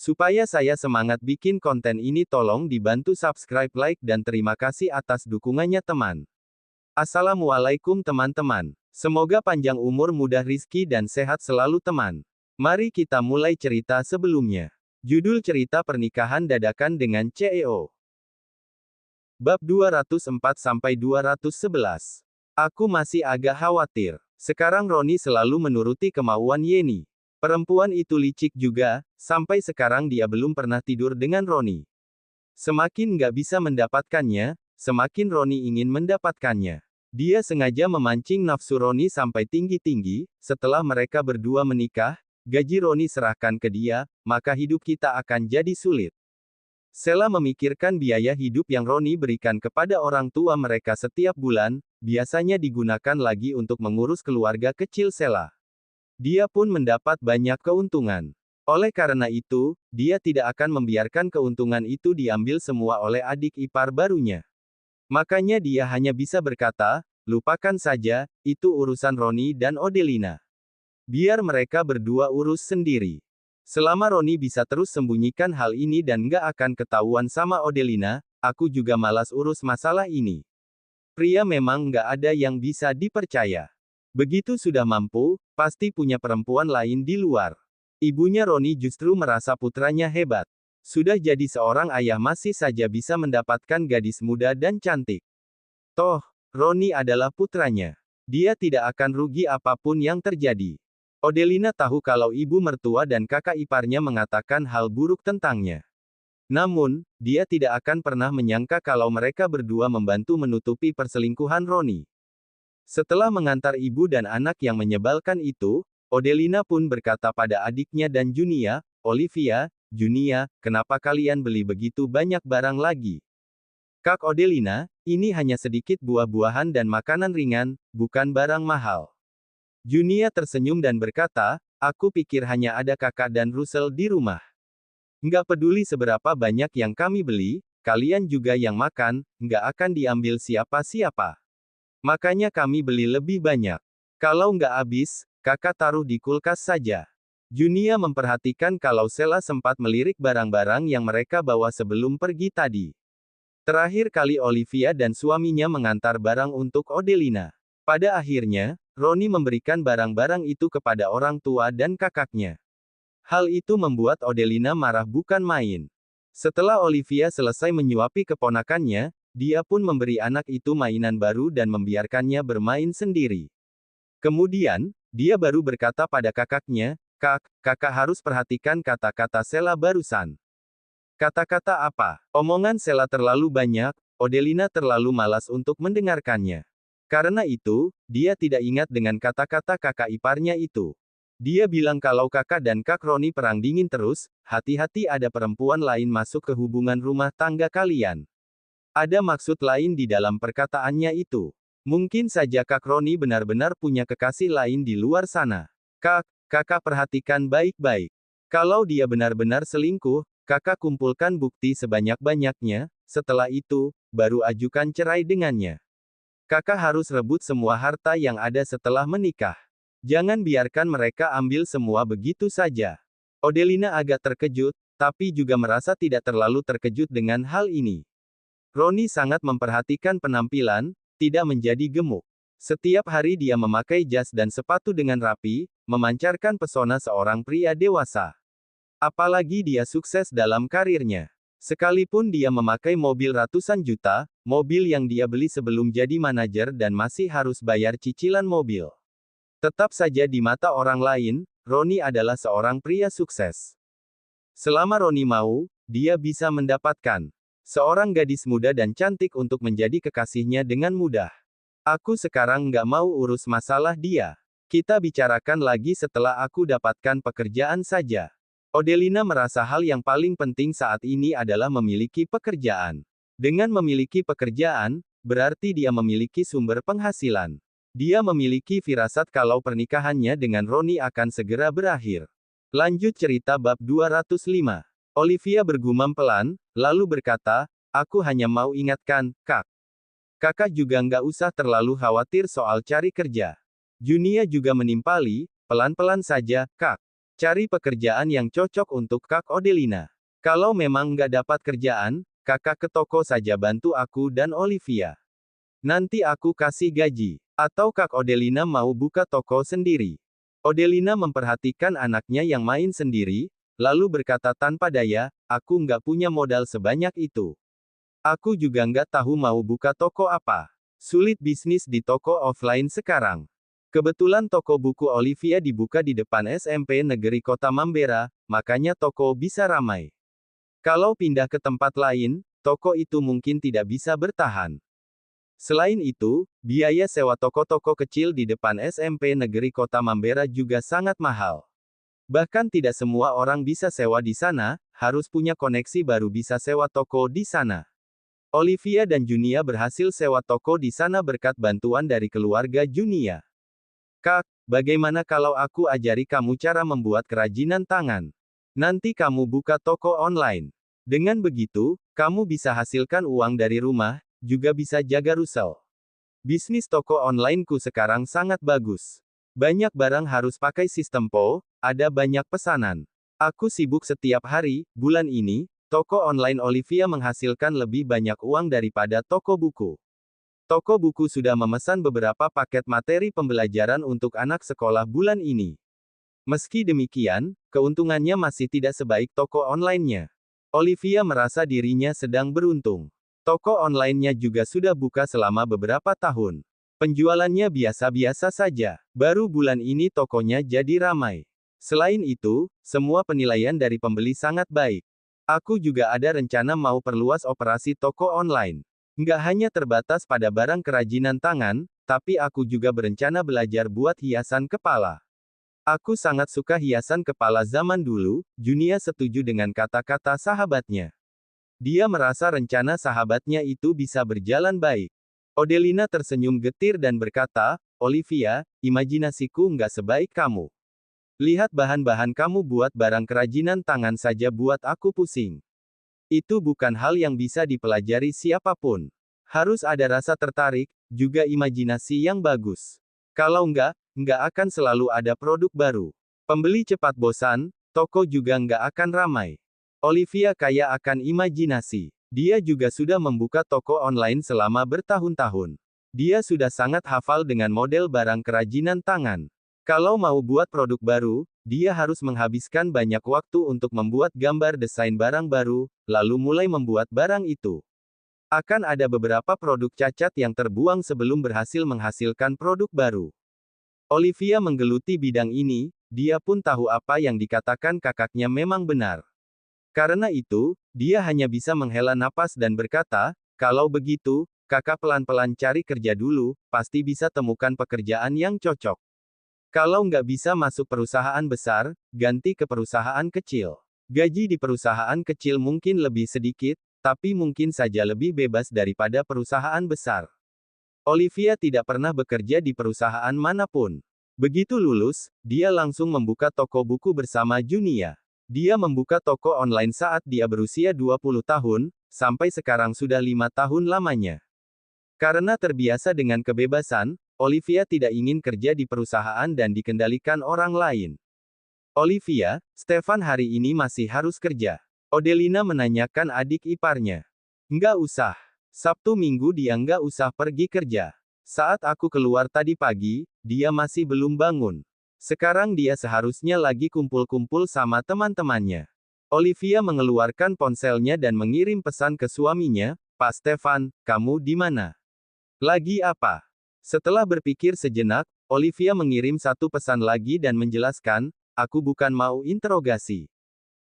Supaya saya semangat bikin konten ini, tolong dibantu subscribe, like, dan terima kasih atas dukungannya teman. Assalamualaikum teman-teman. Semoga panjang umur, mudah rizki dan sehat selalu teman. Mari kita mulai cerita sebelumnya. Judul cerita: Pernikahan Dadakan dengan CEO. Bab 204-211. Aku masih agak khawatir. Sekarang Roni selalu menuruti kemauan Yeni. Perempuan itu licik juga, sampai sekarang dia belum pernah tidur dengan Roni. Semakin nggak bisa mendapatkannya, semakin Roni ingin mendapatkannya. Dia sengaja memancing nafsu Roni sampai tinggi-tinggi. Setelah mereka berdua menikah, gaji Roni serahkan ke dia, maka hidup kita akan jadi sulit. Sela memikirkan biaya hidup yang Roni berikan kepada orang tua mereka setiap bulan, biasanya digunakan lagi untuk mengurus keluarga kecil Sela. Dia pun mendapat banyak keuntungan. Oleh karena itu, dia tidak akan membiarkan keuntungan itu diambil semua oleh adik ipar barunya. Makanya dia hanya bisa berkata, lupakan saja, itu urusan Roni dan Odelina. Biar mereka berdua urus sendiri. Selama Roni bisa terus sembunyikan hal ini dan nggak akan ketahuan sama Odelina, aku juga malas urus masalah ini. Pria memang nggak ada yang bisa dipercaya. Begitu sudah mampu, pasti punya perempuan lain di luar. Ibunya Roni justru merasa putranya hebat. Sudah jadi seorang ayah masih saja bisa mendapatkan gadis muda dan cantik. Toh, Roni adalah putranya. Dia tidak akan rugi apapun yang terjadi. Odelina tahu kalau ibu mertua dan kakak iparnya mengatakan hal buruk tentangnya. Namun, dia tidak akan pernah menyangka kalau mereka berdua membantu menutupi perselingkuhan Roni. Setelah mengantar ibu dan anak yang menyebalkan itu, Odelina pun berkata pada adiknya dan Junia, Olivia, Junia, kenapa kalian beli begitu banyak barang lagi? Kak Odelina, ini hanya sedikit buah-buahan dan makanan ringan, bukan barang mahal. Junia tersenyum dan berkata, aku pikir hanya ada kakak dan Russell di rumah. Nggak peduli seberapa banyak yang kami beli, kalian juga yang makan, nggak akan diambil siapa-siapa. Makanya kami beli lebih banyak. Kalau nggak habis, kakak taruh di kulkas saja. Junia memperhatikan kalau Sela sempat melirik barang-barang yang mereka bawa sebelum pergi tadi. Terakhir kali Olivia dan suaminya mengantar barang untuk Odelina. Pada akhirnya, Roni memberikan barang-barang itu kepada orang tua dan kakaknya. Hal itu membuat Odelina marah bukan main. Setelah Olivia selesai menyuapi keponakannya, dia pun memberi anak itu mainan baru dan membiarkannya bermain sendiri. Kemudian, dia baru berkata pada kakaknya, kakak harus perhatikan kata-kata Sela barusan. Kata-kata apa? Omongan Sela terlalu banyak, Odelina terlalu malas untuk mendengarkannya. Karena itu, dia tidak ingat dengan kata-kata kakak iparnya itu. Dia bilang kalau kakak dan Kak Roni perang dingin terus, hati-hati ada perempuan lain masuk ke hubungan rumah tangga kalian. Ada maksud lain di dalam perkataannya itu. Mungkin saja Kak Roni benar-benar punya kekasih lain di luar sana. Kakak perhatikan baik-baik. Kalau dia benar-benar selingkuh, kakak kumpulkan bukti sebanyak-banyaknya, setelah itu, baru ajukan cerai dengannya. Kakak harus rebut semua harta yang ada setelah menikah. Jangan biarkan mereka ambil semua begitu saja. Odelina agak terkejut, tapi juga merasa tidak terlalu terkejut dengan hal ini. Roni sangat memperhatikan penampilan, tidak menjadi gemuk. Setiap hari dia memakai jas dan sepatu dengan rapi, memancarkan pesona seorang pria dewasa. Apalagi dia sukses dalam karirnya. Sekalipun dia memakai mobil ratusan juta, mobil yang dia beli sebelum jadi manajer dan masih harus bayar cicilan mobil. Tetap saja di mata orang lain, Roni adalah seorang pria sukses. Selama Roni mau, dia bisa mendapatkan seorang gadis muda dan cantik untuk menjadi kekasihnya dengan mudah. Aku sekarang nggak mau urus masalah dia. Kita bicarakan lagi setelah aku dapatkan pekerjaan saja. Odelina merasa hal yang paling penting saat ini adalah memiliki pekerjaan. Dengan memiliki pekerjaan, berarti dia memiliki sumber penghasilan. Dia memiliki firasat kalau pernikahannya dengan Roni akan segera berakhir. Lanjut cerita bab 205. Olivia bergumam pelan, lalu berkata, aku hanya mau ingatkan, Kak. Kakak juga nggak usah terlalu khawatir soal cari kerja. Junia juga menimpali, pelan-pelan saja, Kak. Cari pekerjaan yang cocok untuk Kak Odelina. Kalau memang nggak dapat kerjaan, kakak ke toko saja bantu aku dan Olivia. Nanti aku kasih gaji. Atau Kak Odelina mau buka toko sendiri. Odelina memperhatikan anaknya yang main sendiri, lalu berkata tanpa daya, aku nggak punya modal sebanyak itu. Aku juga nggak tahu mau buka toko apa. Sulit bisnis di toko offline sekarang. Kebetulan toko buku Olivia dibuka di depan SMP Negeri Kota Mambera, makanya toko bisa ramai. Kalau pindah ke tempat lain, toko itu mungkin tidak bisa bertahan. Selain itu, biaya sewa toko-toko kecil di depan SMP Negeri Kota Mambera juga sangat mahal. Bahkan tidak semua orang bisa sewa di sana, harus punya koneksi baru bisa sewa toko di sana. Olivia dan Junia berhasil sewa toko di sana berkat bantuan dari keluarga Junia. Kak, bagaimana kalau aku ajari kamu cara membuat kerajinan tangan? Nanti kamu buka toko online. Dengan begitu, kamu bisa hasilkan uang dari rumah, juga bisa jaga Rusel. Bisnis toko onlineku sekarang sangat bagus. Banyak barang harus pakai sistem PO, ada banyak pesanan. Aku sibuk setiap hari, bulan ini, toko online Olivia menghasilkan lebih banyak uang daripada toko buku. Toko buku sudah memesan beberapa paket materi pembelajaran untuk anak sekolah bulan ini. Meski demikian, keuntungannya masih tidak sebaik toko online-nya. Olivia merasa dirinya sedang beruntung. Toko online-nya juga sudah buka selama beberapa tahun. Penjualannya biasa-biasa saja. Baru bulan ini tokonya jadi ramai. Selain itu, semua penilaian dari pembeli sangat baik. Aku juga ada rencana mau perluas operasi toko online. Nggak hanya terbatas pada barang kerajinan tangan, tapi aku juga berencana belajar buat hiasan kepala. Aku sangat suka hiasan kepala zaman dulu, Junia setuju dengan kata-kata sahabatnya. Dia merasa rencana sahabatnya itu bisa berjalan baik. Odelina tersenyum getir dan berkata, Olivia, imajinasiku nggak sebaik kamu. Lihat bahan-bahan kamu buat barang kerajinan tangan saja buat aku pusing. Itu bukan hal yang bisa dipelajari siapapun. Harus ada rasa tertarik, juga imajinasi yang bagus. Kalau nggak akan selalu ada produk baru. Pembeli cepat bosan, toko juga nggak akan ramai. Olivia kaya akan imajinasi. Dia juga sudah membuka toko online selama bertahun-tahun. Dia sudah sangat hafal dengan model barang kerajinan tangan. Kalau mau buat produk baru, dia harus menghabiskan banyak waktu untuk membuat gambar desain barang baru, lalu mulai membuat barang itu. Akan ada beberapa produk cacat yang terbuang sebelum berhasil menghasilkan produk baru. Olivia menggeluti bidang ini, dia pun tahu apa yang dikatakan kakaknya memang benar. Karena itu, dia hanya bisa menghela napas dan berkata, kalau begitu, kakak pelan-pelan cari kerja dulu, pasti bisa temukan pekerjaan yang cocok. Kalau nggak bisa masuk perusahaan besar, ganti ke perusahaan kecil. Gaji di perusahaan kecil mungkin lebih sedikit, tapi mungkin saja lebih bebas daripada perusahaan besar. Olivia tidak pernah bekerja di perusahaan manapun. Begitu lulus, dia langsung membuka toko buku bersama Junia. Dia membuka toko online saat dia berusia 20 tahun, sampai sekarang sudah 5 tahun lamanya. Karena terbiasa dengan kebebasan, Olivia tidak ingin kerja di perusahaan dan dikendalikan orang lain. Olivia, Stefan hari ini masih harus kerja. Odelina menanyakan adik iparnya. Nggak usah. Sabtu Minggu dia nggak usah pergi kerja. Saat aku keluar tadi pagi, dia masih belum bangun. Sekarang dia seharusnya lagi kumpul-kumpul sama teman-temannya. Olivia mengeluarkan ponselnya dan mengirim pesan ke suaminya, Pak Stefan, kamu di mana? Lagi apa? Setelah berpikir sejenak, Olivia mengirim satu pesan lagi dan menjelaskan, aku bukan mau interogasi.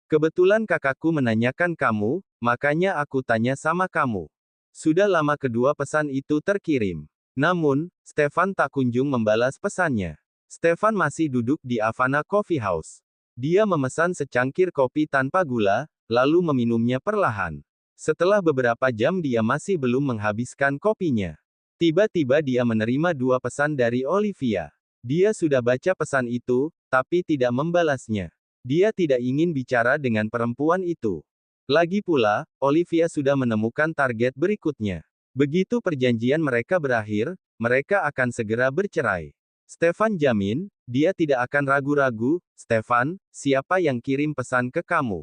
Kebetulan kakakku menanyakan kamu, makanya aku tanya sama kamu. Sudah lama kedua pesan itu terkirim. Namun, Stefan tak kunjung membalas pesannya. Stefan masih duduk di Havana Coffee House. Dia memesan secangkir kopi tanpa gula, lalu meminumnya perlahan. Setelah beberapa jam dia masih belum menghabiskan kopinya. Tiba-tiba dia menerima dua pesan dari Olivia. Dia sudah baca pesan itu, tapi tidak membalasnya. Dia tidak ingin bicara dengan perempuan itu. Lagi pula, Olivia sudah menemukan target berikutnya. Begitu perjanjian mereka berakhir, mereka akan segera bercerai. Stefan jamin, dia tidak akan ragu-ragu. Stefan, siapa yang kirim pesan ke kamu?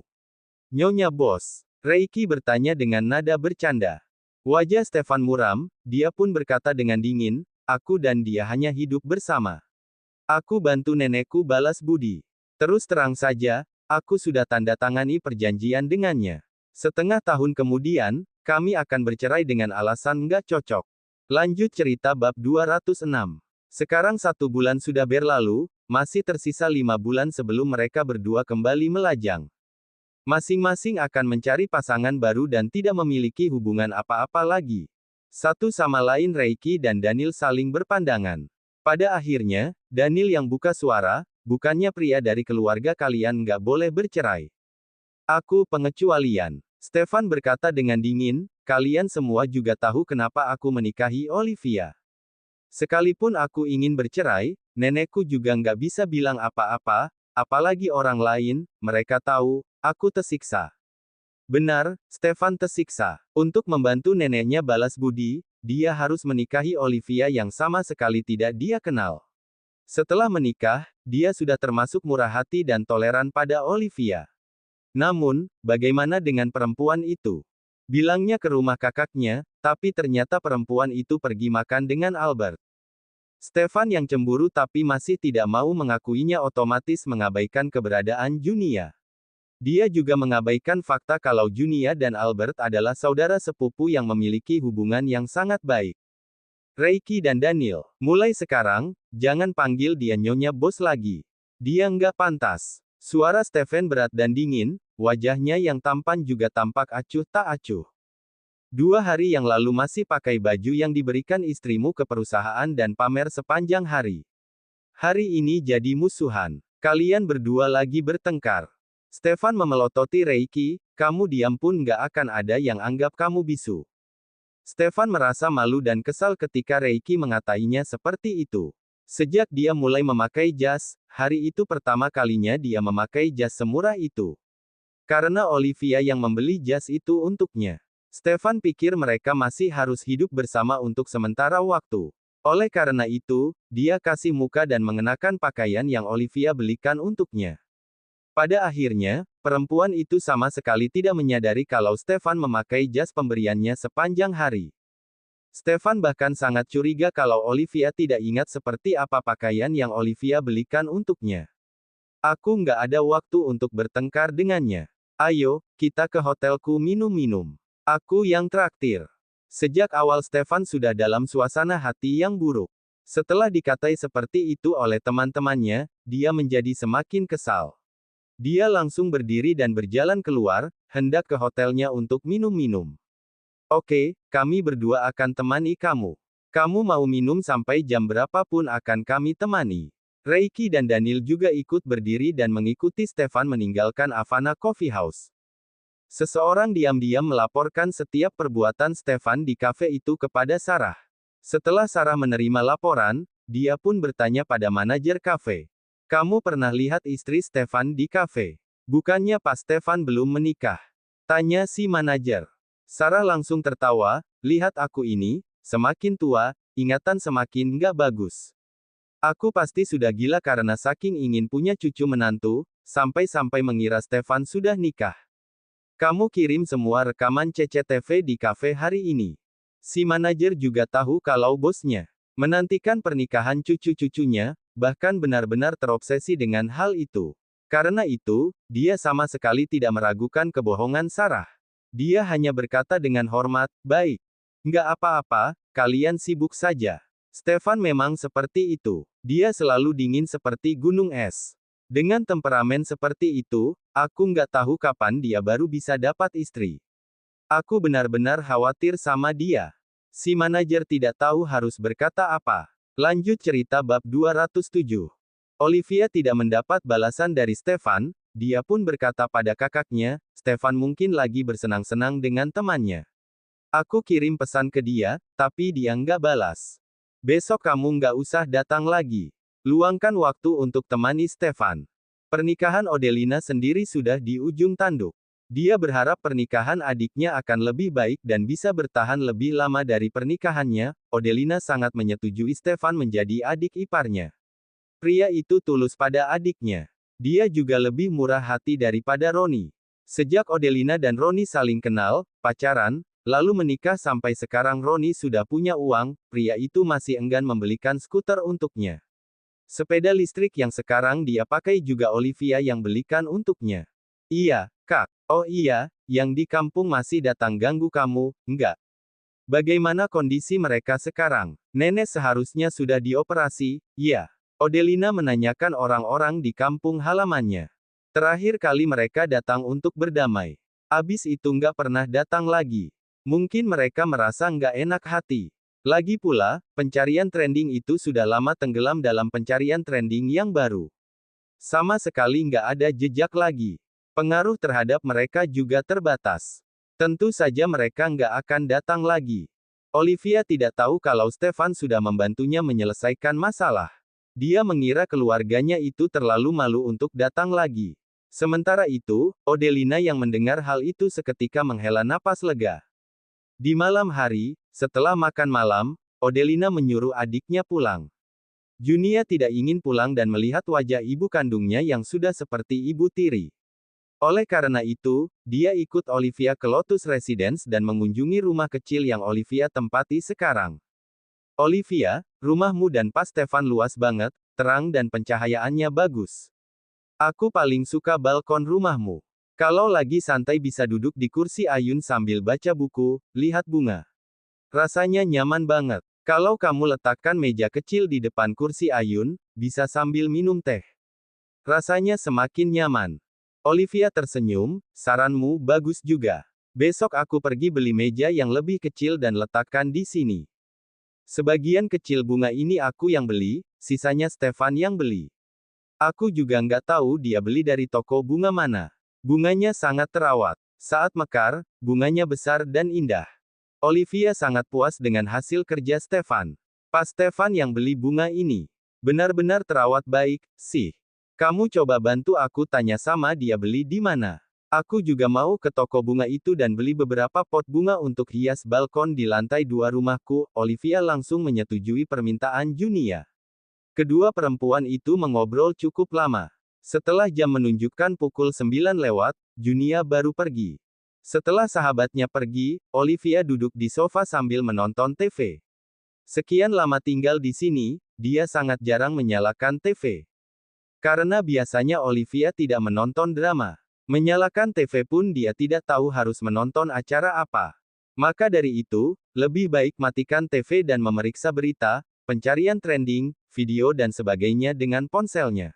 Nyonya Bos. Reiki bertanya dengan nada bercanda. Wajah Stefan muram, dia pun berkata dengan dingin, aku dan dia hanya hidup bersama. Aku bantu nenekku balas budi. Terus terang saja, aku sudah tanda tangani perjanjian dengannya. Setengah tahun kemudian, kami akan bercerai dengan alasan nggak cocok. Lanjut cerita bab 206. Sekarang 1 bulan sudah berlalu, masih tersisa 5 bulan sebelum mereka berdua kembali melajang. Masing-masing akan mencari pasangan baru dan tidak memiliki hubungan apa-apa lagi. Satu sama lain Reiki dan Daniel saling berpandangan. Pada akhirnya, Daniel yang buka suara, bukannya pria dari keluarga kalian nggak boleh bercerai. Aku pengecualian. Stefan berkata dengan dingin, kalian semua juga tahu kenapa aku menikahi Olivia. Sekalipun aku ingin bercerai, nenekku juga nggak bisa bilang apa-apa, apalagi orang lain, mereka tahu, aku tersiksa. Benar, Stefan tersiksa. Untuk membantu neneknya balas budi, dia harus menikahi Olivia yang sama sekali tidak dia kenal. Setelah menikah, dia sudah termasuk murah hati dan toleran pada Olivia. Namun, bagaimana dengan perempuan itu? Bilangnya ke rumah kakaknya, tapi ternyata perempuan itu pergi makan dengan Albert. Stefan yang cemburu tapi masih tidak mau mengakuinya otomatis mengabaikan keberadaan Junia. Dia juga mengabaikan fakta kalau Junia dan Albert adalah saudara sepupu yang memiliki hubungan yang sangat baik. Reiki dan Daniel, mulai sekarang, jangan panggil dia Nyonya Bos lagi. Dia nggak pantas. Suara Stefan berat dan dingin, wajahnya yang tampan juga tampak acuh tak acuh. 2 hari yang lalu masih pakai baju yang diberikan istrimu ke perusahaan dan pamer sepanjang hari. Hari ini jadi musuhan. Kalian berdua lagi bertengkar. Stefan memelototi Reiki, kamu diam pun nggak akan ada yang anggap kamu bisu. Stefan merasa malu dan kesal ketika Reiki mengatainya seperti itu. Sejak dia mulai memakai jas, hari itu pertama kalinya dia memakai jas semurah itu. Karena Olivia yang membeli jas itu untuknya. Stefan pikir mereka masih harus hidup bersama untuk sementara waktu. Oleh karena itu, dia kasih muka dan mengenakan pakaian yang Olivia belikan untuknya. Pada akhirnya, perempuan itu sama sekali tidak menyadari kalau Stefan memakai jas pemberiannya sepanjang hari. Stefan bahkan sangat curiga kalau Olivia tidak ingat seperti apa pakaian yang Olivia belikan untuknya. Aku nggak ada waktu untuk bertengkar dengannya. Ayo, kita ke hotelku minum-minum. Aku yang traktir. Sejak awal Stefan sudah dalam suasana hati yang buruk. Setelah dikatai seperti itu oleh teman-temannya, dia menjadi semakin kesal. Dia langsung berdiri dan berjalan keluar, hendak ke hotelnya untuk minum-minum. Oke, kami berdua akan temani kamu. Kamu mau minum sampai jam berapapun akan kami temani. Reiki dan Daniel juga ikut berdiri dan mengikuti Stefan meninggalkan Havana Coffee House. Seseorang diam-diam melaporkan setiap perbuatan Stefan di kafe itu kepada Sarah. Setelah Sarah menerima laporan, dia pun bertanya pada manajer kafe. Kamu pernah lihat istri Stefan di kafe? Bukannya pas Stefan belum menikah? Tanya si manajer. Sarah langsung tertawa, lihat aku ini, semakin tua, ingatan semakin nggak bagus. Aku pasti sudah gila karena saking ingin punya cucu menantu, sampai-sampai mengira Stefan sudah nikah. Kamu kirim semua rekaman CCTV di kafe hari ini. Si manajer juga tahu kalau bosnya menantikan pernikahan cucu-cucunya, bahkan benar-benar terobsesi dengan hal itu. Karena itu, dia sama sekali tidak meragukan kebohongan Sarah. Dia hanya berkata dengan hormat, baik. Nggak apa-apa, kalian sibuk saja. Stefan memang seperti itu. Dia selalu dingin seperti gunung es. Dengan temperamen seperti itu, aku nggak tahu kapan dia baru bisa dapat istri. Aku benar-benar khawatir sama dia. Si manajer tidak tahu harus berkata apa. Lanjut cerita bab 207. Olivia tidak mendapat balasan dari Stefan, dia pun berkata pada kakaknya, Stefan mungkin lagi bersenang-senang dengan temannya. Aku kirim pesan ke dia, tapi dia nggak balas. Besok kamu nggak usah datang lagi. Luangkan waktu untuk temani Stefan. Pernikahan Odelina sendiri sudah di ujung tanduk. Dia berharap pernikahan adiknya akan lebih baik dan bisa bertahan lebih lama dari pernikahannya. Odelina sangat menyetujui Stefan menjadi adik iparnya. Pria itu tulus pada adiknya. Dia juga lebih murah hati daripada Roni. Sejak Odelina dan Roni saling kenal, pacaran, lalu menikah sampai sekarang Roni sudah punya uang, pria itu masih enggan membelikan skuter untuknya. Sepeda listrik yang sekarang dia pakai juga Olivia yang belikan untuknya. Iya, Kak. Oh iya, yang di kampung masih datang ganggu kamu, enggak? Bagaimana kondisi mereka sekarang? Nenek seharusnya sudah dioperasi, ya. Odelina menanyakan orang-orang di kampung halamannya. Terakhir kali mereka datang untuk berdamai. Abis itu nggak pernah datang lagi. Mungkin mereka merasa nggak enak hati. Lagi pula, pencarian trending itu sudah lama tenggelam dalam pencarian trending yang baru. Sama sekali nggak ada jejak lagi. Pengaruh terhadap mereka juga terbatas. Tentu saja mereka nggak akan datang lagi. Olivia tidak tahu kalau Stefan sudah membantunya menyelesaikan masalah. Dia mengira keluarganya itu terlalu malu untuk datang lagi. Sementara itu, Odelina yang mendengar hal itu seketika menghela napas lega. Di malam hari, setelah makan malam, Odelina menyuruh adiknya pulang. Junia tidak ingin pulang dan melihat wajah ibu kandungnya yang sudah seperti ibu tiri. Oleh karena itu, dia ikut Olivia ke Lotus Residence dan mengunjungi rumah kecil yang Olivia tempati sekarang. Olivia, rumahmu dan Pas Stefan luas banget, terang dan pencahayaannya bagus. Aku paling suka balkon rumahmu. Kalau lagi santai bisa duduk di kursi ayun sambil baca buku, lihat bunga. Rasanya nyaman banget. Kalau kamu letakkan meja kecil di depan kursi ayun, bisa sambil minum teh. Rasanya semakin nyaman. Olivia tersenyum, saranmu bagus juga. Besok aku pergi beli meja yang lebih kecil dan letakkan di sini. Sebagian kecil bunga ini aku yang beli, sisanya Stefan yang beli. Aku juga nggak tahu dia beli dari toko bunga mana. Bunganya sangat terawat. Saat mekar, bunganya besar dan indah. Olivia sangat puas dengan hasil kerja Stefan. Pas Stefan yang beli bunga ini. Benar-benar terawat baik, sih. Kamu coba bantu aku tanya sama dia beli di mana. Aku juga mau ke toko bunga itu dan beli beberapa pot bunga untuk hias balkon di lantai 2 rumahku. Olivia langsung menyetujui permintaan Junia. Kedua perempuan itu mengobrol cukup lama. Setelah jam menunjukkan pukul 9 lewat, Junia baru pergi. Setelah sahabatnya pergi, Olivia duduk di sofa sambil menonton TV. Sekian lama tinggal di sini, dia sangat jarang menyalakan TV. Karena biasanya Olivia tidak menonton drama. Menyalakan TV pun dia tidak tahu harus menonton acara apa. Maka dari itu, lebih baik matikan TV dan memeriksa berita, pencarian trending, video dan sebagainya dengan ponselnya.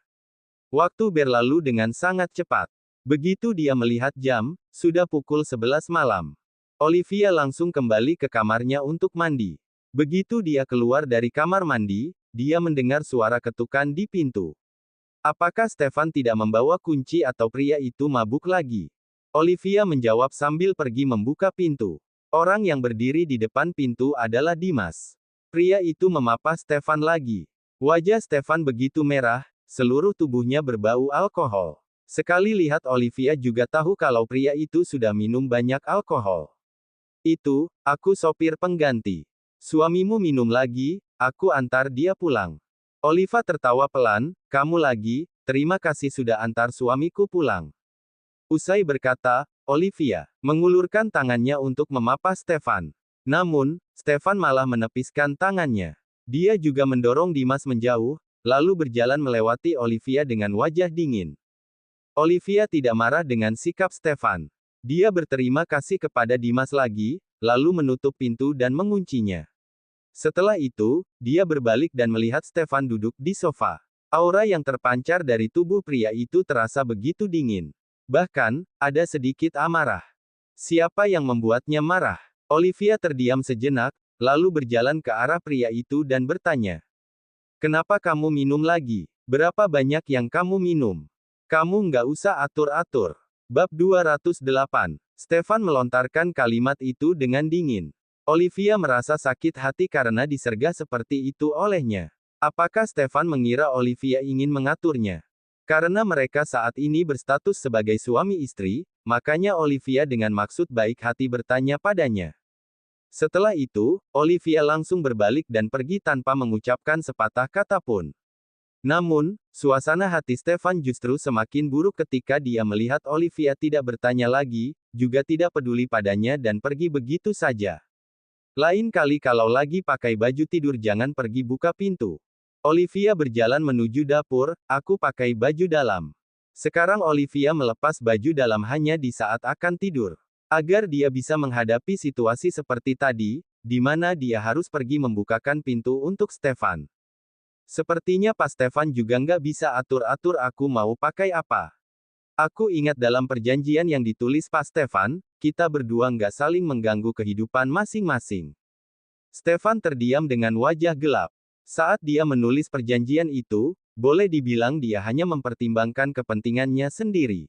Waktu berlalu dengan sangat cepat. Begitu dia melihat jam, sudah pukul 11 malam. Olivia langsung kembali ke kamarnya untuk mandi. Begitu dia keluar dari kamar mandi, dia mendengar suara ketukan di pintu. Apakah Stefan tidak membawa kunci atau pria itu mabuk lagi? Olivia menjawab sambil pergi membuka pintu. Orang yang berdiri di depan pintu adalah Dimas. Pria itu memapa Stefan lagi. Wajah Stefan begitu merah, seluruh tubuhnya berbau alkohol. Sekali lihat Olivia juga tahu kalau pria itu sudah minum banyak alkohol. Itu, aku sopir pengganti. Suamimu minum lagi, aku antar dia pulang. Oliva tertawa pelan, kamu lagi, terima kasih sudah antar suamiku pulang. Usai berkata, Olivia mengulurkan tangannya untuk memapa Stefan. Namun, Stefan malah menepiskan tangannya. Dia juga mendorong Dimas menjauh, lalu berjalan melewati Olivia dengan wajah dingin. Olivia tidak marah dengan sikap Stefan. Dia berterima kasih kepada Dimas lagi, lalu menutup pintu dan menguncinya. Setelah itu, dia berbalik dan melihat Stefan duduk di sofa. Aura yang terpancar dari tubuh pria itu terasa begitu dingin. Bahkan, ada sedikit amarah. Siapa yang membuatnya marah? Olivia terdiam sejenak, lalu berjalan ke arah pria itu dan bertanya. Kenapa kamu minum lagi? Berapa banyak yang kamu minum? Kamu nggak usah atur-atur. Bab 208. Stefan melontarkan kalimat itu dengan dingin. Olivia merasa sakit hati karena disergah seperti itu olehnya. Apakah Stefan mengira Olivia ingin mengaturnya? Karena mereka saat ini berstatus sebagai suami istri, makanya Olivia dengan maksud baik hati bertanya padanya. Setelah itu, Olivia langsung berbalik dan pergi tanpa mengucapkan sepatah kata pun. Namun, suasana hati Stefan justru semakin buruk ketika dia melihat Olivia tidak bertanya lagi, juga tidak peduli padanya dan pergi begitu saja. Lain kali kalau lagi pakai baju tidur jangan pergi buka pintu. Olivia berjalan menuju dapur, aku pakai baju dalam. Sekarang Olivia melepas baju dalam hanya di saat akan tidur. Agar dia bisa menghadapi situasi seperti tadi, di mana dia harus pergi membukakan pintu untuk Stefan. Sepertinya Pak Stefan juga nggak bisa atur-atur aku mau pakai apa. Aku ingat dalam perjanjian yang ditulis Pak Stefan, kita berdua nggak saling mengganggu kehidupan masing-masing. Stefan terdiam dengan wajah gelap. Saat dia menulis perjanjian itu, boleh dibilang dia hanya mempertimbangkan kepentingannya sendiri.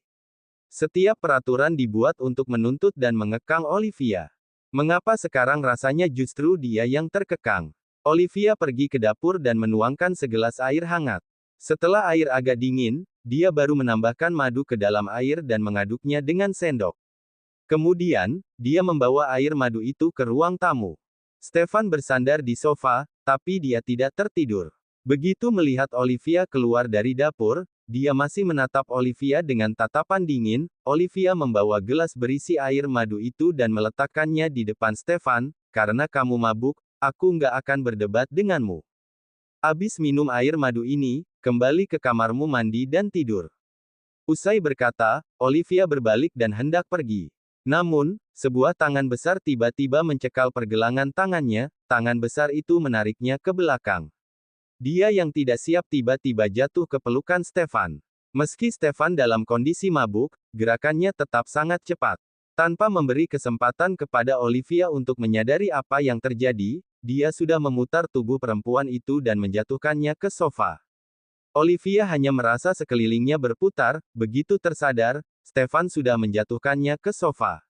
Setiap peraturan dibuat untuk menuntut dan mengekang Olivia. Mengapa sekarang rasanya justru dia yang terkekang? Olivia pergi ke dapur dan menuangkan segelas air hangat. Setelah air agak dingin, dia baru menambahkan madu ke dalam air dan mengaduknya dengan sendok. Kemudian, dia membawa air madu itu ke ruang tamu. Stefan bersandar di sofa, tapi dia tidak tertidur. Begitu melihat Olivia keluar dari dapur, dia masih menatap Olivia dengan tatapan dingin. Olivia membawa gelas berisi air madu itu dan meletakkannya di depan Stefan, karena kamu mabuk, aku nggak akan berdebat denganmu. Abis minum air madu ini, kembali ke kamarmu mandi dan tidur. Usai berkata, Olivia berbalik dan hendak pergi. Namun, sebuah tangan besar tiba-tiba mencekal pergelangan tangannya, tangan besar itu menariknya ke belakang. Dia yang tidak siap tiba-tiba jatuh ke pelukan Stefan. Meski Stefan dalam kondisi mabuk, gerakannya tetap sangat cepat. Tanpa memberi kesempatan kepada Olivia untuk menyadari apa yang terjadi, dia sudah memutar tubuh perempuan itu dan menjatuhkannya ke sofa. Olivia hanya merasa sekelilingnya berputar, begitu tersadar, Stefan sudah menjatuhkannya ke sofa.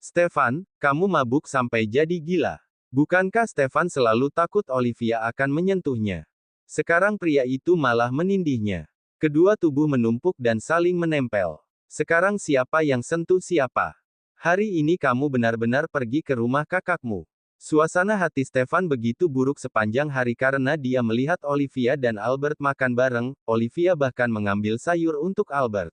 Stefan, kamu mabuk sampai jadi gila. Bukankah Stefan selalu takut Olivia akan menyentuhnya? Sekarang pria itu malah menindihnya. Kedua tubuh menumpuk dan saling menempel. Sekarang siapa yang sentuh siapa? Hari ini kamu benar-benar pergi ke rumah kakakmu. Suasana hati Stefan begitu buruk sepanjang hari karena dia melihat Olivia dan Albert makan bareng. Olivia bahkan mengambil sayur untuk Albert.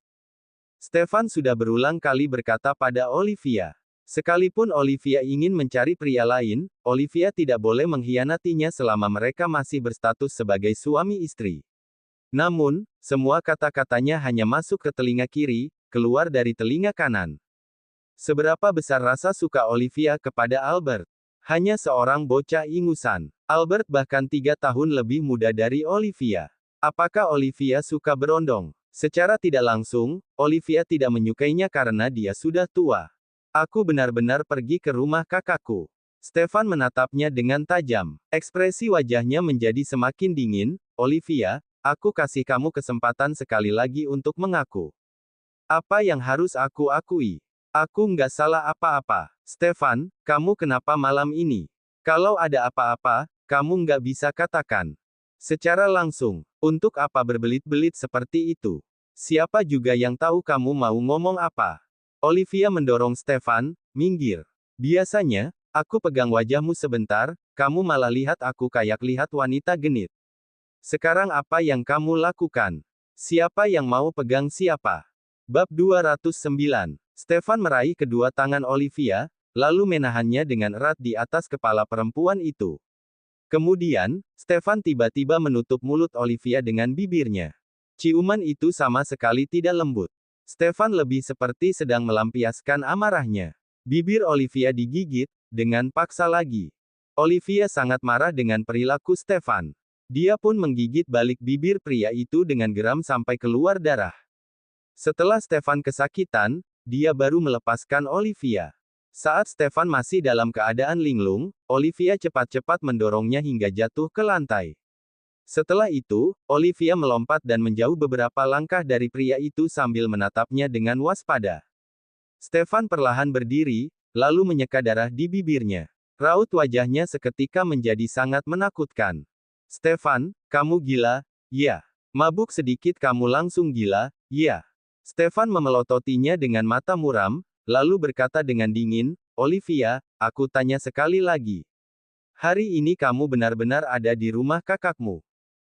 Stefan sudah berulang kali berkata pada Olivia. Sekalipun Olivia ingin mencari pria lain, Olivia tidak boleh mengkhianatinya selama mereka masih berstatus sebagai suami istri. Namun, semua kata-katanya hanya masuk ke telinga kiri, keluar dari telinga kanan. Seberapa besar rasa suka Olivia kepada Albert? Hanya seorang bocah ingusan. Albert bahkan 3 tahun lebih muda dari Olivia. Apakah Olivia suka berondong? Secara tidak langsung, Olivia tidak menyukainya karena dia sudah tua. Aku benar-benar pergi ke rumah kakakku. Stefan menatapnya dengan tajam. Ekspresi wajahnya menjadi semakin dingin. Olivia, aku kasih kamu kesempatan sekali lagi untuk mengaku. Apa yang harus aku akui? Aku nggak salah apa-apa. Stefan, kamu kenapa malam ini? Kalau ada apa-apa, kamu nggak bisa katakan secara langsung. Untuk apa berbelit-belit seperti itu? Siapa juga yang tahu kamu mau ngomong apa? Olivia mendorong Stefan, minggir. Biasanya, aku pegang wajahmu sebentar, kamu malah lihat aku kayak lihat wanita genit. Sekarang apa yang kamu lakukan? Siapa yang mau pegang siapa? Bab 209. Stefan meraih kedua tangan Olivia, lalu menahannya dengan erat di atas kepala perempuan itu. Kemudian, Stefan tiba-tiba menutup mulut Olivia dengan bibirnya. Ciuman itu sama sekali tidak lembut. Stefan lebih seperti sedang melampiaskan amarahnya. Bibir Olivia digigit, dengan paksa lagi. Olivia sangat marah dengan perilaku Stefan. Dia pun menggigit balik bibir pria itu dengan geram sampai keluar darah. Setelah Stefan kesakitan, dia baru melepaskan Olivia. Saat Stefan masih dalam keadaan linglung, Olivia cepat-cepat mendorongnya hingga jatuh ke lantai. Setelah itu, Olivia melompat dan menjauh beberapa langkah dari pria itu sambil menatapnya dengan waspada. Stefan perlahan berdiri, lalu menyeka darah di bibirnya. Raut wajahnya seketika menjadi sangat menakutkan. Stefan, kamu gila? Ya. Mabuk sedikit kamu langsung gila? Ya. Stefan memelototinya dengan mata muram, lalu berkata dengan dingin, Olivia, aku tanya sekali lagi. Hari ini kamu benar-benar ada di rumah kakakmu.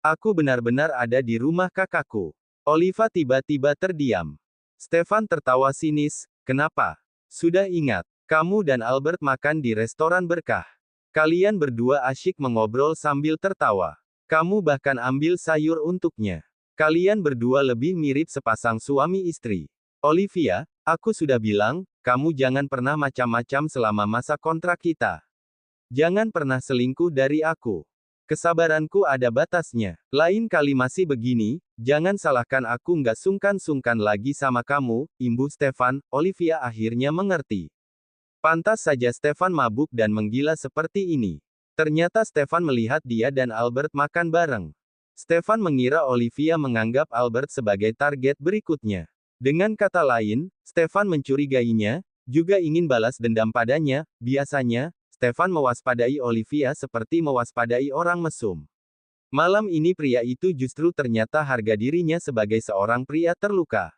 Aku benar-benar ada di rumah kakakku. Oliva tiba-tiba terdiam. Stefan tertawa sinis, kenapa? Sudah ingat, kamu dan Albert makan di restoran berkah. Kalian berdua asyik mengobrol sambil tertawa. Kamu bahkan ambil sayur untuknya. Kalian berdua lebih mirip sepasang suami istri. Olivia, aku sudah bilang, kamu jangan pernah macam-macam selama masa kontrak kita. Jangan pernah selingkuh dari aku. Kesabaranku ada batasnya. Lain kali masih begini, jangan salahkan aku nggak sungkan-sungkan lagi sama kamu, imbuh Stefan. Olivia akhirnya mengerti. Pantas saja Stefan mabuk dan menggila seperti ini. Ternyata Stefan melihat dia dan Albert makan bareng. Stefan mengira Olivia menganggap Albert sebagai target berikutnya. Dengan kata lain, Stefan mencurigainya, juga ingin balas dendam padanya. Biasanya, Stefan mewaspadai Olivia seperti mewaspadai orang mesum. Malam ini pria itu justru ternyata harga dirinya sebagai seorang pria terluka.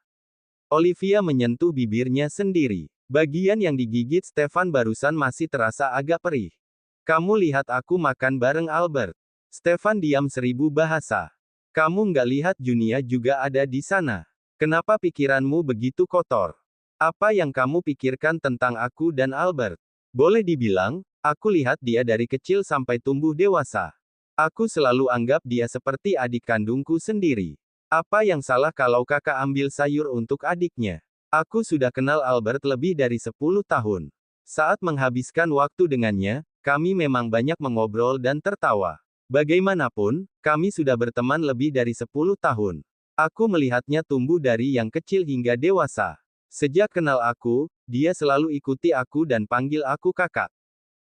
Olivia menyentuh bibirnya sendiri. Bagian yang digigit Stefan barusan masih terasa agak perih. Kamu lihat aku makan bareng Albert. Stefan diam 1000 bahasa. Kamu nggak lihat Junia juga ada di sana. Kenapa pikiranmu begitu kotor? Apa yang kamu pikirkan tentang aku dan Albert? Boleh dibilang, aku lihat dia dari kecil sampai tumbuh dewasa. Aku selalu anggap dia seperti adik kandungku sendiri. Apa yang salah kalau kakak ambil sayur untuk adiknya? Aku sudah kenal Albert lebih dari 10 tahun. Saat menghabiskan waktu dengannya, kami memang banyak mengobrol dan tertawa. Bagaimanapun, kami sudah berteman lebih dari 10 tahun. Aku melihatnya tumbuh dari yang kecil hingga dewasa. Sejak kenal aku, dia selalu ikuti aku dan panggil aku kakak.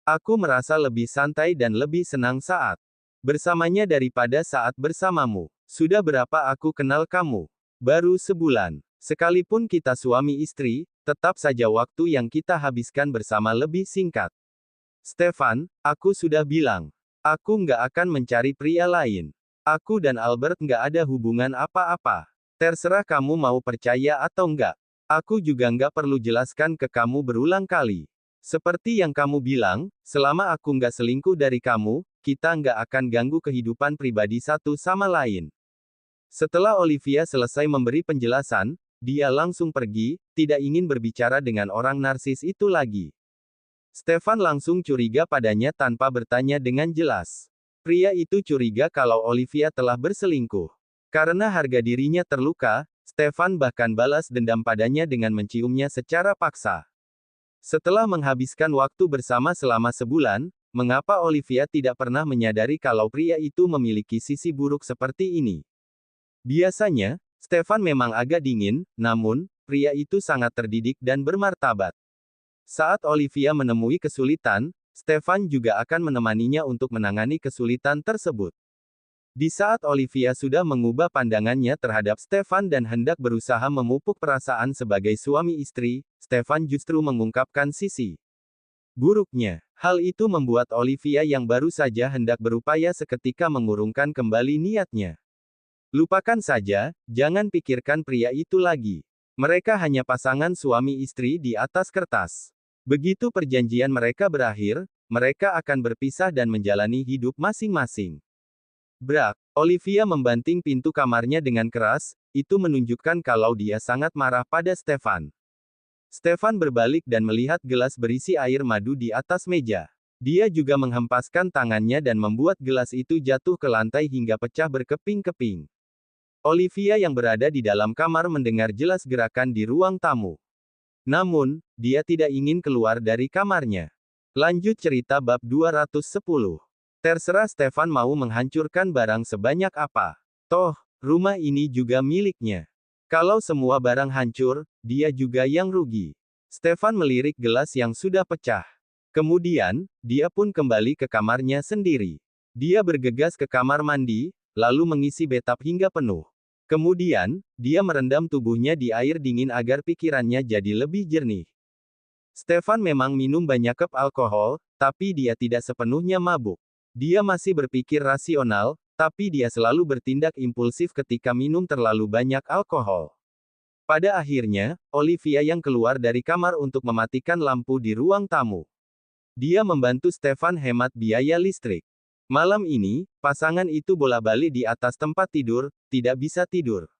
Aku merasa lebih santai dan lebih senang saat bersamanya daripada saat bersamamu. Sudah berapa aku kenal kamu? Baru sebulan. Sekalipun kita suami istri, tetap saja waktu yang kita habiskan bersama lebih singkat. Stefan, aku sudah bilang. Aku nggak akan mencari pria lain. Aku dan Albert nggak ada hubungan apa-apa. Terserah kamu mau percaya atau nggak. Aku juga nggak perlu jelaskan ke kamu berulang kali. Seperti yang kamu bilang, selama aku nggak selingkuh dari kamu, kita nggak akan ganggu kehidupan pribadi satu sama lain. Setelah Olivia selesai memberi penjelasan, dia langsung pergi, tidak ingin berbicara dengan orang narsis itu lagi. Stefan langsung curiga padanya tanpa bertanya dengan jelas. Pria itu curiga kalau Olivia telah berselingkuh. Karena harga dirinya terluka, Stefan bahkan balas dendam padanya dengan menciumnya secara paksa. Setelah menghabiskan waktu bersama selama sebulan, mengapa Olivia tidak pernah menyadari kalau pria itu memiliki sisi buruk seperti ini? Biasanya, Stefan memang agak dingin, namun, pria itu sangat terdidik dan bermartabat. Saat Olivia menemui kesulitan, Stefan juga akan menemaninya untuk menangani kesulitan tersebut. Di saat Olivia sudah mengubah pandangannya terhadap Stefan dan hendak berusaha memupuk perasaan sebagai suami istri, Stefan justru mengungkapkan sisi buruknya. Hal itu membuat Olivia yang baru saja hendak berupaya seketika mengurungkan kembali niatnya. Lupakan saja, jangan pikirkan pria itu lagi. Mereka hanya pasangan suami istri di atas kertas. Begitu perjanjian mereka berakhir, mereka akan berpisah dan menjalani hidup masing-masing. Brak, Olivia membanting pintu kamarnya dengan keras, itu menunjukkan kalau dia sangat marah pada Stefan. Stefan berbalik dan melihat gelas berisi air madu di atas meja. Dia juga menghempaskan tangannya dan membuat gelas itu jatuh ke lantai hingga pecah berkeping-keping. Olivia yang berada di dalam kamar mendengar jelas gerakan di ruang tamu. Namun, dia tidak ingin keluar dari kamarnya. Lanjut cerita bab 210. Terserah Stefan mau menghancurkan barang sebanyak apa. Toh, rumah ini juga miliknya. Kalau semua barang hancur, dia juga yang rugi. Stefan melirik gelas yang sudah pecah. Kemudian, dia pun kembali ke kamarnya sendiri. Dia bergegas ke kamar mandi, lalu mengisi bathtub hingga penuh. Kemudian, dia merendam tubuhnya di air dingin agar pikirannya jadi lebih jernih. Stefan memang minum banyak cup alkohol, tapi dia tidak sepenuhnya mabuk. Dia masih berpikir rasional, tapi dia selalu bertindak impulsif ketika minum terlalu banyak alkohol. Pada akhirnya, Olivia yang keluar dari kamar untuk mematikan lampu di ruang tamu. Dia membantu Stefan hemat biaya listrik. Malam ini, pasangan itu bolak-balik di atas tempat tidur, tidak bisa tidur.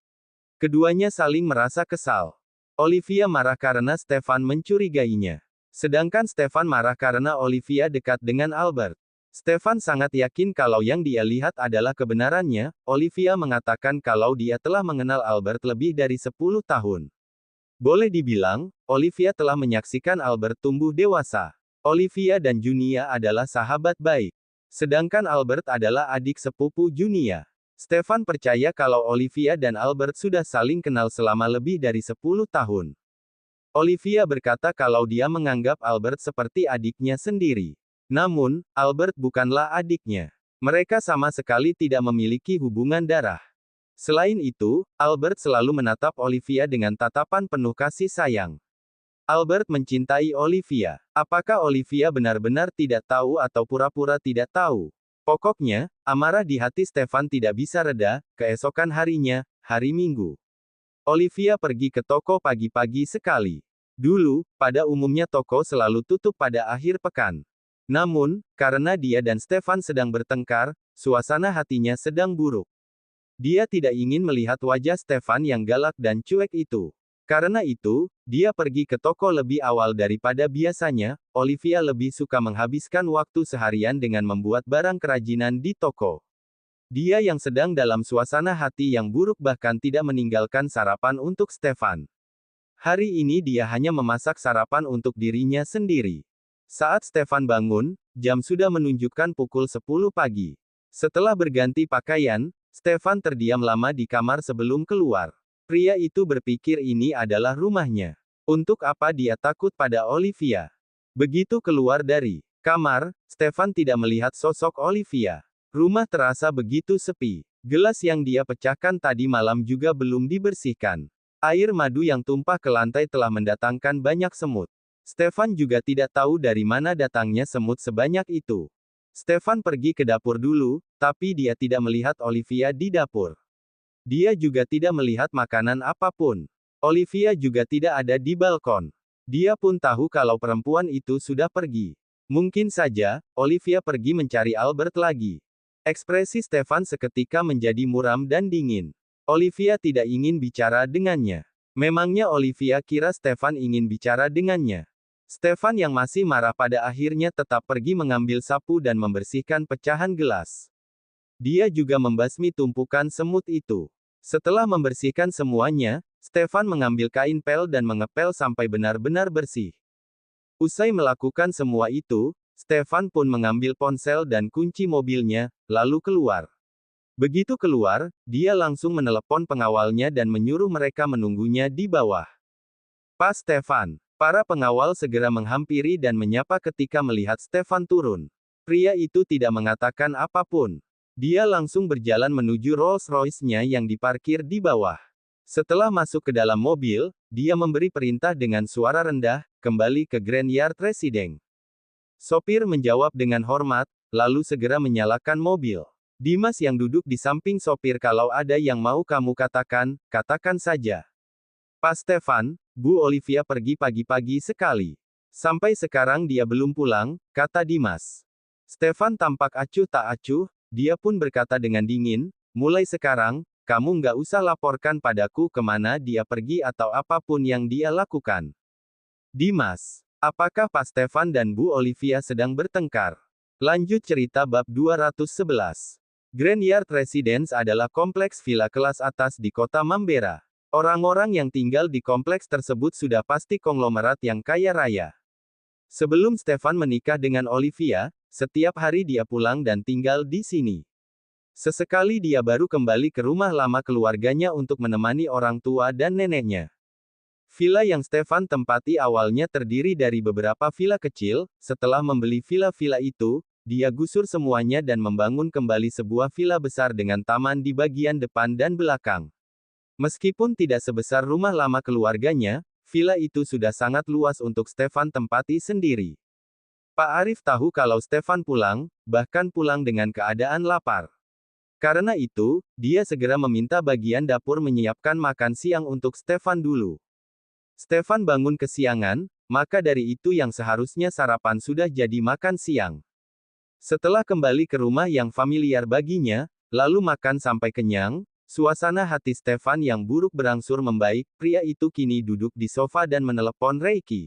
Keduanya saling merasa kesal. Olivia marah karena Stefan mencurigainya. Sedangkan Stefan marah karena Olivia dekat dengan Albert. Stefan sangat yakin kalau yang dia lihat adalah kebenarannya. Olivia mengatakan kalau dia telah mengenal Albert lebih dari 10 tahun. Boleh dibilang, Olivia telah menyaksikan Albert tumbuh dewasa. Olivia dan Junia adalah sahabat baik. Sedangkan Albert adalah adik sepupu Junia. Stefan percaya kalau Olivia dan Albert sudah saling kenal selama lebih dari 10 tahun. Olivia berkata kalau dia menganggap Albert seperti adiknya sendiri. Namun, Albert bukanlah adiknya. Mereka sama sekali tidak memiliki hubungan darah. Selain itu, Albert selalu menatap Olivia dengan tatapan penuh kasih sayang. Albert mencintai Olivia. Apakah Olivia benar-benar tidak tahu atau pura-pura tidak tahu? Pokoknya, amarah di hati Stefan tidak bisa reda. Keesokan harinya, hari Minggu, Olivia pergi ke toko pagi-pagi sekali. Dulu, pada umumnya toko selalu tutup pada akhir pekan. Namun, karena dia dan Stefan sedang bertengkar, suasana hatinya sedang buruk. Dia tidak ingin melihat wajah Stefan yang galak dan cuek itu. Karena itu, dia pergi ke toko lebih awal daripada biasanya. Olivia lebih suka menghabiskan waktu seharian dengan membuat barang kerajinan di toko. Dia yang sedang dalam suasana hati yang buruk bahkan tidak meninggalkan sarapan untuk Stefan. Hari ini dia hanya memasak sarapan untuk dirinya sendiri. Saat Stefan bangun, jam sudah menunjukkan pukul 10 pagi. Setelah berganti pakaian, Stefan terdiam lama di kamar sebelum keluar. Pria itu berpikir ini adalah rumahnya. Untuk apa dia takut pada Olivia? Begitu keluar dari kamar, Stefan tidak melihat sosok Olivia. Rumah terasa begitu sepi. Gelas yang dia pecahkan tadi malam juga belum dibersihkan. Air madu yang tumpah ke lantai telah mendatangkan banyak semut. Stefan juga tidak tahu dari mana datangnya semut sebanyak itu. Stefan pergi ke dapur dulu, tapi dia tidak melihat Olivia di dapur. Dia juga tidak melihat makanan apapun. Olivia juga tidak ada di balkon. Dia pun tahu kalau perempuan itu sudah pergi. Mungkin saja, Olivia pergi mencari Albert lagi. Ekspresi Stefan seketika menjadi muram dan dingin. Olivia tidak ingin bicara dengannya. Memangnya Olivia kira Stefan ingin bicara dengannya? Stefan yang masih marah pada akhirnya tetap pergi mengambil sapu dan membersihkan pecahan gelas. Dia juga membasmi tumpukan semut itu. Setelah membersihkan semuanya, Stefan mengambil kain pel dan mengepel sampai benar-benar bersih. Usai melakukan semua itu, Stefan pun mengambil ponsel dan kunci mobilnya, lalu keluar. Begitu keluar, dia langsung menelepon pengawalnya dan menyuruh mereka menunggunya di bawah. Pas Stefan. Para pengawal segera menghampiri dan menyapa ketika melihat Stefan turun. Pria itu tidak mengatakan apapun. Dia langsung berjalan menuju Rolls-Royce-nya yang diparkir di bawah. Setelah masuk ke dalam mobil, dia memberi perintah dengan suara rendah, kembali ke Grand Yard Residence. Sopir menjawab dengan hormat, lalu segera menyalakan mobil. Dimas yang duduk di samping sopir kalau ada yang mau kamu katakan, katakan saja. Pas Stefan, Bu Olivia pergi pagi-pagi sekali. Sampai sekarang dia belum pulang, kata Dimas. Stefan tampak acuh tak acuh, dia pun berkata dengan dingin, mulai sekarang, kamu nggak usah laporkan padaku kemana dia pergi atau apapun yang dia lakukan. Dimas, apakah Pak Stefan dan Bu Olivia sedang bertengkar? Lanjut cerita bab 211. Grand Yard Residence adalah kompleks villa kelas atas di kota Mambera. Orang-orang yang tinggal di kompleks tersebut sudah pasti konglomerat yang kaya raya. Sebelum Stefan menikah dengan Olivia, setiap hari dia pulang dan tinggal di sini. Sesekali dia baru kembali ke rumah lama keluarganya untuk menemani orang tua dan neneknya. Villa yang Stefan tempati awalnya terdiri dari beberapa villa kecil. Setelah membeli villa-villa itu, dia gusur semuanya dan membangun kembali sebuah villa besar dengan taman di bagian depan dan belakang. Meskipun tidak sebesar rumah lama keluarganya, villa itu sudah sangat luas untuk Stefan tempati sendiri. Pak Arif tahu kalau Stefan pulang, bahkan pulang dengan keadaan lapar. Karena itu, dia segera meminta bagian dapur menyiapkan makan siang untuk Stefan dulu. Stefan bangun kesiangan, maka dari itu yang seharusnya sarapan sudah jadi makan siang. Setelah kembali ke rumah yang familiar baginya, lalu makan sampai kenyang, suasana hati Stefan yang buruk berangsur membaik. Pria itu kini duduk di sofa dan menelepon Reiki.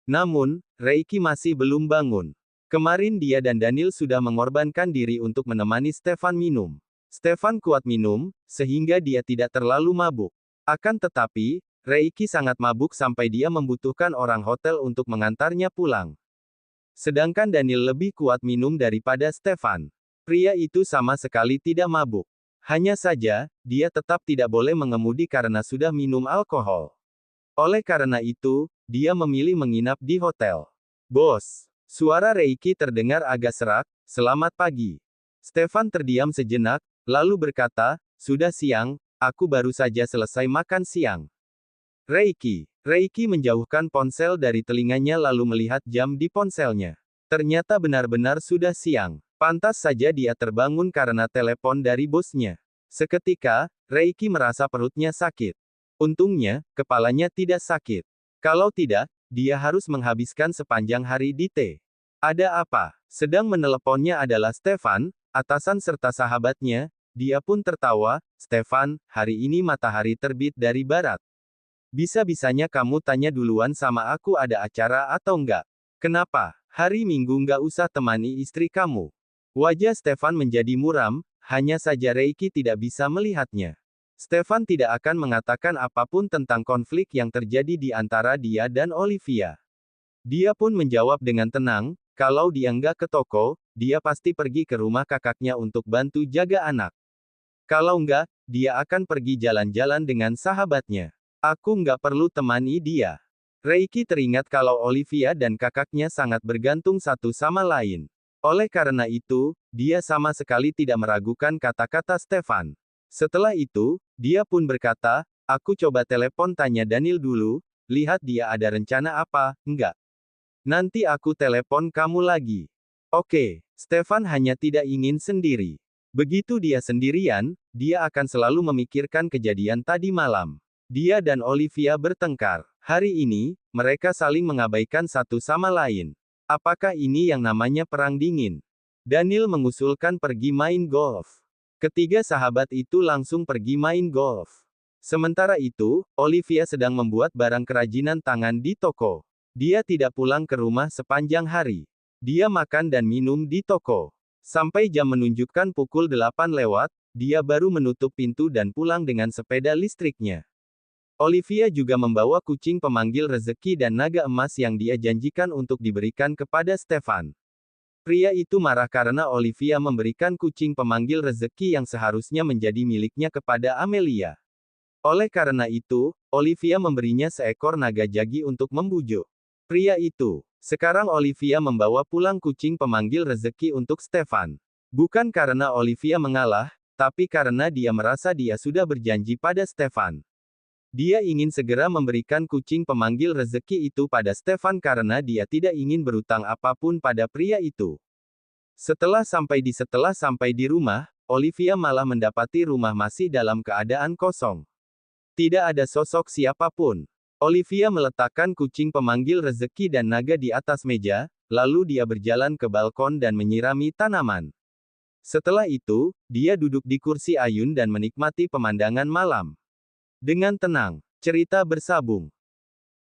Namun, Reiki masih belum bangun. Kemarin dia dan Daniel sudah mengorbankan diri untuk menemani Stefan minum. Stefan kuat minum, sehingga dia tidak terlalu mabuk. Akan tetapi, Reiki sangat mabuk sampai dia membutuhkan orang hotel untuk mengantarnya pulang. Sedangkan Daniel lebih kuat minum daripada Stefan. Pria itu sama sekali tidak mabuk. Hanya saja, dia tetap tidak boleh mengemudi karena sudah minum alkohol. Oleh karena itu, dia memilih menginap di hotel. Bos, suara Reiki terdengar agak serak. Selamat pagi. Stefan terdiam sejenak, lalu berkata, sudah siang, aku baru saja selesai makan siang. Reiki menjauhkan ponsel dari telinganya lalu melihat jam di ponselnya. Ternyata benar-benar sudah siang. Pantas saja dia terbangun karena telepon dari bosnya. Seketika, Reiki merasa perutnya sakit. Untungnya, kepalanya tidak sakit. Kalau tidak, dia harus menghabiskan sepanjang hari di T. Ada apa? Sedang meneleponnya adalah Stefan, atasan serta sahabatnya. Dia pun tertawa, Stefan, hari ini matahari terbit dari barat. Bisa-bisanya kamu tanya duluan sama aku ada acara atau enggak. Kenapa? Hari Minggu enggak usah temani istri kamu. Wajah Stefan menjadi muram, hanya saja Reiki tidak bisa melihatnya. Stefan tidak akan mengatakan apapun tentang konflik yang terjadi di antara dia dan Olivia. Dia pun menjawab dengan tenang, kalau dia enggak ke toko, dia pasti pergi ke rumah kakaknya untuk bantu jaga anak. Kalau enggak, dia akan pergi jalan-jalan dengan sahabatnya. Aku nggak perlu temani dia. Reiki teringat kalau Olivia dan kakaknya sangat bergantung satu sama lain. Oleh karena itu, dia sama sekali tidak meragukan kata-kata Stefan. Setelah itu, dia pun berkata, aku coba telepon tanya Daniel dulu, lihat dia ada rencana apa, enggak. Nanti aku telepon kamu lagi. Oke, Stefan hanya tidak ingin sendiri. Begitu dia sendirian, dia akan selalu memikirkan kejadian tadi malam. Dia dan Olivia bertengkar. Hari ini, mereka saling mengabaikan satu sama lain. Apakah ini yang namanya perang dingin? Daniel mengusulkan pergi main golf. Ketiga sahabat itu langsung pergi main golf. Sementara itu, Olivia sedang membuat barang kerajinan tangan di toko. Dia tidak pulang ke rumah sepanjang hari. Dia makan dan minum di toko. Sampai jam menunjukkan pukul 8 lewat, dia baru menutup pintu dan pulang dengan sepeda listriknya. Olivia juga membawa kucing pemanggil rezeki dan naga emas yang dia janjikan untuk diberikan kepada Stefan. Pria itu marah karena Olivia memberikan kucing pemanggil rezeki yang seharusnya menjadi miliknya kepada Amelia. Oleh karena itu, Olivia memberinya seekor naga jagi untuk membujuk pria itu. Sekarang Olivia membawa pulang kucing pemanggil rezeki untuk Stefan. Bukan karena Olivia mengalah, tapi karena dia merasa dia sudah berjanji pada Stefan. Dia ingin segera memberikan kucing pemanggil rezeki itu pada Stefan karena dia tidak ingin berutang apapun pada pria itu. Setelah sampai di rumah, Olivia malah mendapati rumah masih dalam keadaan kosong. Tidak ada sosok siapapun. Olivia meletakkan kucing pemanggil rezeki dan naga di atas meja, lalu dia berjalan ke balkon dan menyirami tanaman. Setelah itu, dia duduk di kursi ayun dan menikmati pemandangan malam. Dengan tenang, cerita bersambung.